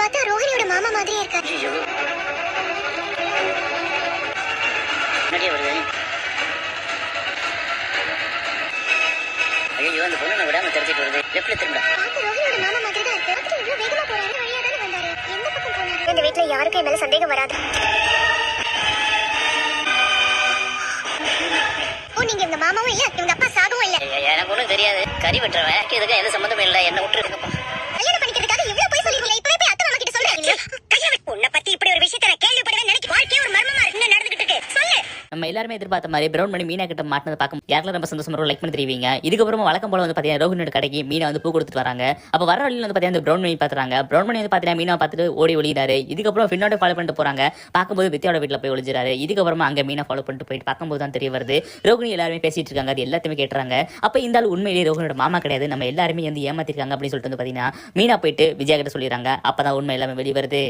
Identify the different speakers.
Speaker 1: பார்த்தா ரோஹிணியோட மாமா மாதிரியே இருக்காரு.
Speaker 2: ஐயோ முன்னாடியே வருது. ஐயோ அந்த பொண்ணு நான் விடாம தெரிஞ்சிட்டு வருது. லெஃப்ட்ல திரும்ப.
Speaker 1: பார்த்து ரோஹிணியோட மாமா மாதிரி தான் இருக்கு. பார்த்து இவ்வளவு வேகமா போறாரு. வழியா தானே வந்தாரு. எந்த பக்கம் போனாரு? இந்த வீட்ல யாருக்கும் என் மேல சந்தேகம் வராது. ஓ, நீங்க இந்த மாமாவும் இல்ல, இவங்க அப்பா சாகவும் இல்ல.
Speaker 2: எனக்கு ஒண்ணும் தெரியாது. கறி வெட்டுறவன் இதுக்கு எந்த சம்மந்தமும் இல்ல. என்ன விட்டுருக்கப்பா.
Speaker 1: கல்யாணம் பண்ணிக்கிறதுக்காக இவ்வளவு போய் சொல்லிருக்கீங்க. இப்பவே போய் அத்தை மாமா கிட்ட சொல்றேன். உன்னை பத்தி இப்படி ஒரு விஷயத்தை நான் கேள்விப்படவே நினைக்க வாழ்க்கையே ஒரு மர்மமா இருக்கு. நடந்துகிட்டு இருக்கு. சொல்லு.
Speaker 3: நம்ம எல்லாருமே எதிர்பார்த்த மாதிரி பிரவுன் பண்ணி மீனா கிட்ட மாட்டினதை பார்க்கும் யாரெல்லாம் ரொம்ப சந்தோஷமா லைக் பண்ணி தெரிவிங்க. இதுக்கப்புறமா வழக்கம் போல வந்து பார்த்தீங்கன்னா ரோஹினியோட கடைக்கு மீனா வந்து பூ கொடுத்துட்டு வராங்க. அப்போ வர வழியில் வந்து பார்த்தீங்கன்னா பிரவுன் பண்ணி பார்த்துறாங்க. பிரவுன் பண்ணி வந்து பார்த்தீங்கன்னா மீனா பார்த்துட்டு ஓடி ஒளியிறாரு. இதுக்கப்புறம் ஃபின்னோட ஃபாலோ பண்ணிட்டு போறாங்க. பார்க்கும்போது வித்யாவோட வீட்டில் போய் ஒளிஞ்சிறாரு. இதுக்கப்புறமா அங்கே மீனா ஃபாலோ பண்ணிட்டு போயிட்டு பார்க்கும்போது தான் தெரிய வருது ரோஹினி எல்லாருமே பேசிட்டு இருக்காங்க. அது எல்லாத்தையுமே கேட்டுறாங்க. அப்போ இந்த ஆள் உண்மையிலேயே ரோஹினியோட மாமா கிடையாது, நம்ம எல்லாருமே வந்து ஏமாத்திருக்காங்க அப்படின்னு சொல்லிட்டு வந்து பார்த்தீங்கன்னா மீனா போயிட்டு விஜயா கிட்ட சொல்லிடுறாங்க. அப்பதான் உண்மை எல்லாமே வெளிவருது.